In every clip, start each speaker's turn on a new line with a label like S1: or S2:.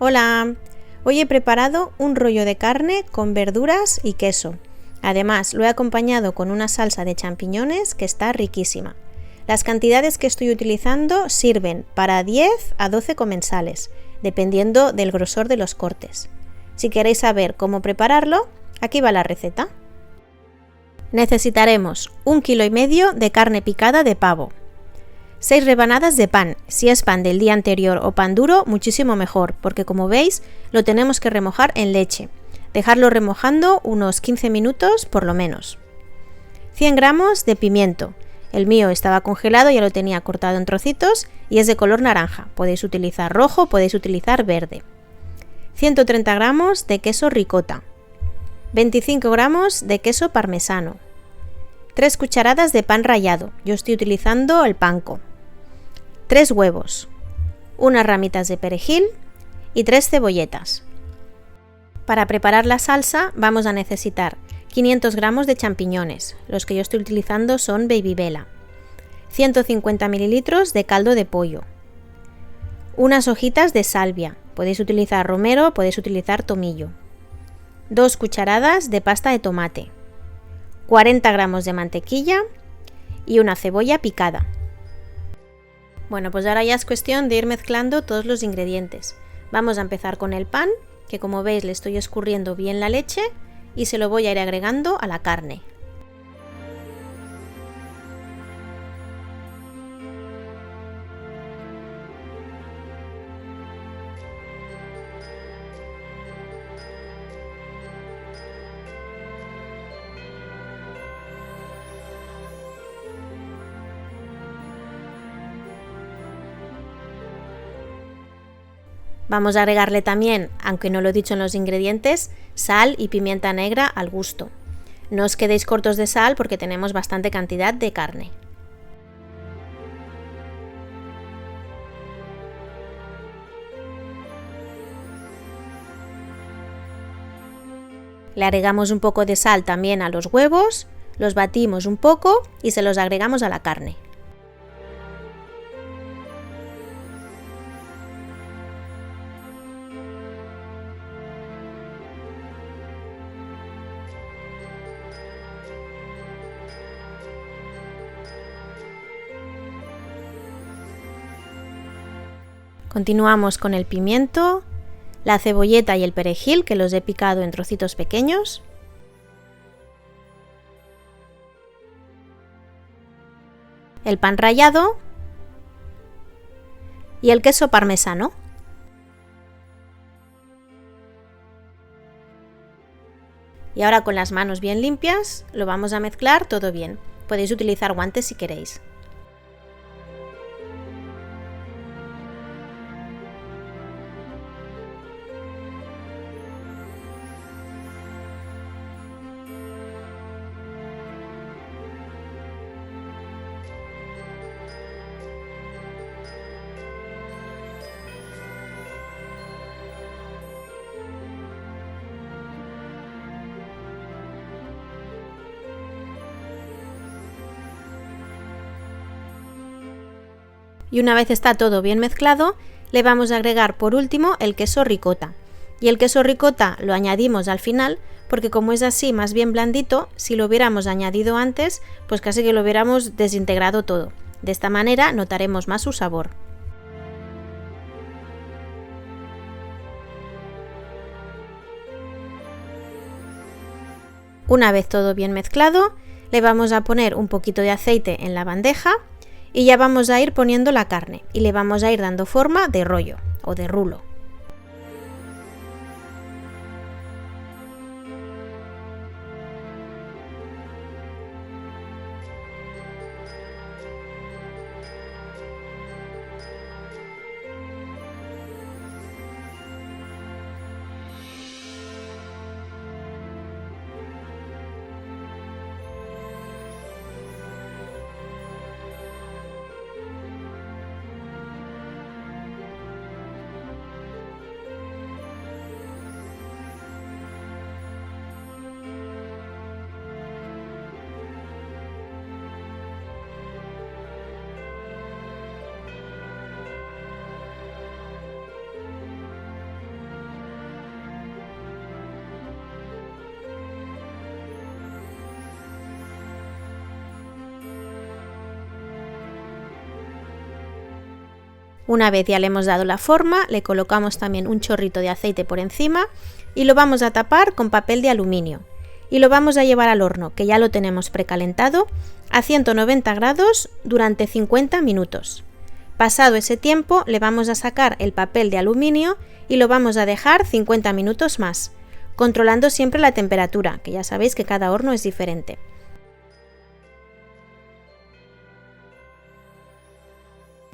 S1: Hola, hoy he preparado un rollo de carne con verduras y queso. Además, lo he acompañado con una salsa de champiñones que está riquísima. Las cantidades que estoy utilizando sirven para 10 a 12 comensales, dependiendo del grosor de los cortes. Si queréis saber cómo prepararlo, aquí va la receta. Necesitaremos 1,5 kg de carne picada de pavo, 6 rebanadas de pan, si es pan del día anterior o pan duro, muchísimo mejor, porque como veis lo tenemos que remojar en leche, dejarlo remojando unos 15 minutos por lo menos. 100 gramos de pimiento, el mío estaba congelado, ya lo tenía cortado en trocitos y es de color naranja, podéis utilizar rojo, podéis utilizar verde. 130 gramos de queso ricota, 25 gramos de queso parmesano, 3 cucharadas de pan rallado, yo estoy utilizando el panko, 3 huevos, unas ramitas de perejil y 3 cebolletas. Para preparar la salsa vamos a necesitar 500 gramos de champiñones, los que yo estoy utilizando son Baby Bella, 150 mililitros de caldo de pollo, unas hojitas de salvia, podéis utilizar romero, podéis utilizar tomillo, 2 cucharadas de pasta de tomate, 40 gramos de mantequilla y una cebolla picada. Bueno, pues ahora ya es cuestión de ir mezclando todos los ingredientes. Vamos a empezar con el pan, que como veis le estoy escurriendo bien la leche y se lo voy a ir agregando a la carne. Vamos a agregarle también, aunque no lo he dicho en los ingredientes, sal y pimienta negra al gusto. No os quedéis cortos de sal porque tenemos bastante cantidad de carne. Le agregamos un poco de sal también a los huevos, los batimos un poco y se los agregamos a la carne. Continuamos con el pimiento, la cebolleta y el perejil, que los he picado en trocitos pequeños. El pan rallado y el queso parmesano. Y ahora con las manos bien limpias lo vamos a mezclar todo bien. Podéis utilizar guantes si queréis. Y una vez está todo bien mezclado, le vamos a agregar por último el queso ricota. Y el queso ricota lo añadimos al final porque como es así más bien blandito, si lo hubiéramos añadido antes, pues casi que lo hubiéramos desintegrado todo. De esta manera notaremos más su sabor. Una vez todo bien mezclado, le vamos a poner un poquito de aceite en la bandeja y ya vamos a ir poniendo la carne y le vamos a ir dando forma de rollo o de rulo. Una vez ya le hemos dado la forma, le colocamos también un chorrito de aceite por encima y lo vamos a tapar con papel de aluminio. Y lo vamos a llevar al horno, que ya lo tenemos precalentado, a 190 grados durante 50 minutos. Pasado ese tiempo, le vamos a sacar el papel de aluminio y lo vamos a dejar 50 minutos más, controlando siempre la temperatura, que ya sabéis que cada horno es diferente.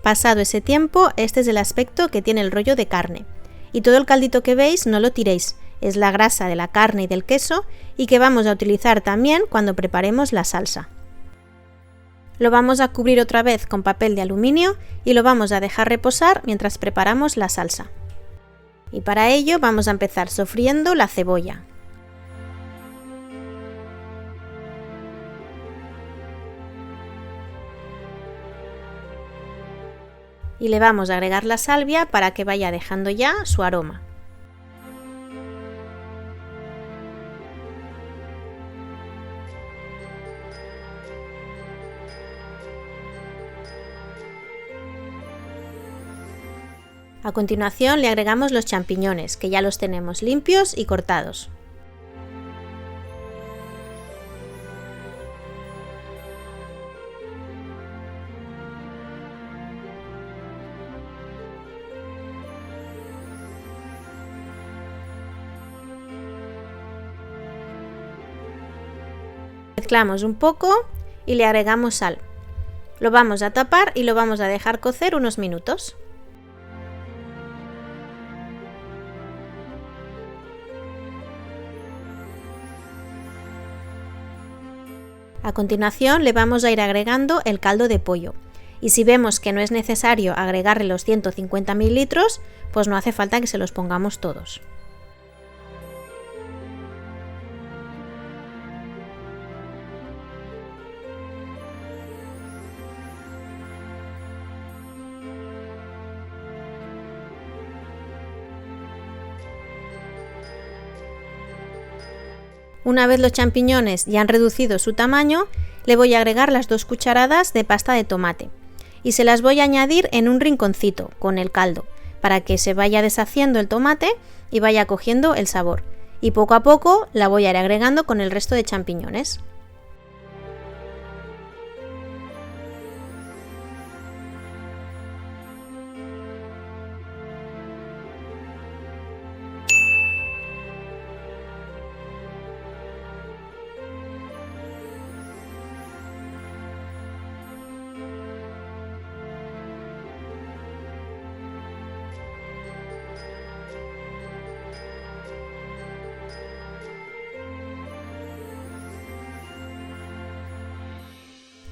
S1: Pasado ese tiempo, este es el aspecto que tiene el rollo de carne. Y todo el caldito que veis no lo tiréis, es la grasa de la carne y del queso y que vamos a utilizar también cuando preparemos la salsa. Lo vamos a cubrir otra vez con papel de aluminio y lo vamos a dejar reposar mientras preparamos la salsa. Y para ello vamos a empezar sofriendo la cebolla. Y le vamos a agregar la salvia para que vaya dejando ya su aroma. A continuación le agregamos los champiñones, que ya los tenemos limpios y cortados. Mezclamos un poco y le agregamos sal. Lo vamos a tapar y lo vamos a dejar cocer unos minutos. A continuación le vamos a ir agregando el caldo de pollo y si vemos que no es necesario agregarle los 150 ml, pues no hace falta que se los pongamos todos. Una vez los champiñones ya han reducido su tamaño, le voy a agregar las 2 cucharadas de pasta de tomate y se las voy a añadir en un rinconcito con el caldo para que se vaya deshaciendo el tomate y vaya cogiendo el sabor. Y poco a poco la voy a ir agregando con el resto de champiñones.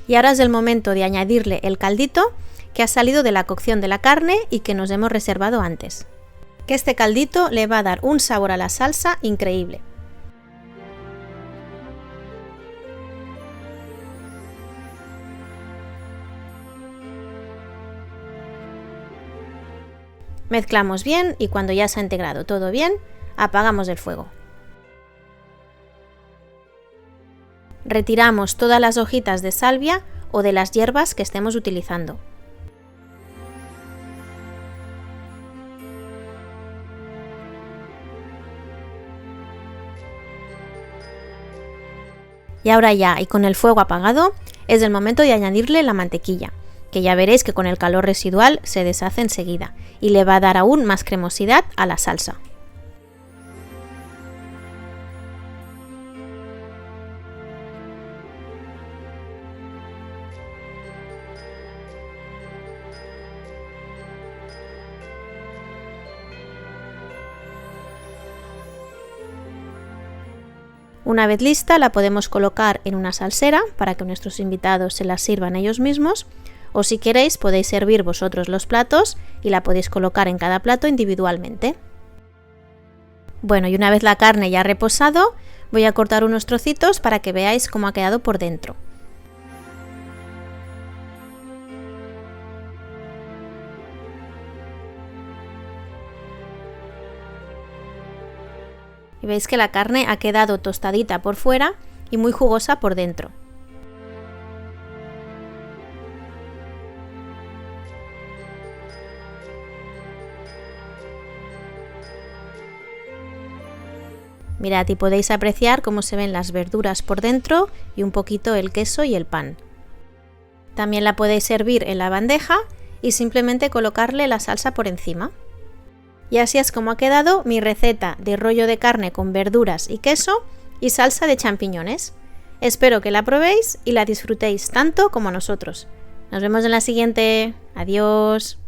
S1: Y ahora es el momento de añadirle el caldito que ha salido de la cocción de la carne y que nos hemos reservado antes. Que este caldito le va a dar un sabor a la salsa increíble. Mezclamos bien y cuando ya se ha integrado todo bien, apagamos el fuego. Retiramos todas las hojitas de salvia o de las hierbas que estemos utilizando. Y ahora ya, y con el fuego apagado, es el momento de añadirle la mantequilla, que ya veréis que con el calor residual se deshace enseguida y le va a dar aún más cremosidad a la salsa. Una vez lista la podemos colocar en una salsera para que nuestros invitados se la sirvan ellos mismos o si queréis podéis servir vosotros los platos y la podéis colocar en cada plato individualmente. Bueno, y una vez la carne ya ha reposado voy a cortar unos trocitos para que veáis cómo ha quedado por dentro. Y veis que la carne ha quedado tostadita por fuera y muy jugosa por dentro. Mirad, y podéis apreciar cómo se ven las verduras por dentro y un poquito el queso y el pan. También la podéis servir en la bandeja y simplemente colocarle la salsa por encima. Y así es como ha quedado mi receta de rollo de carne con verduras y queso y salsa de champiñones. Espero que la probéis y la disfrutéis tanto como nosotros. Nos vemos en la siguiente. Adiós.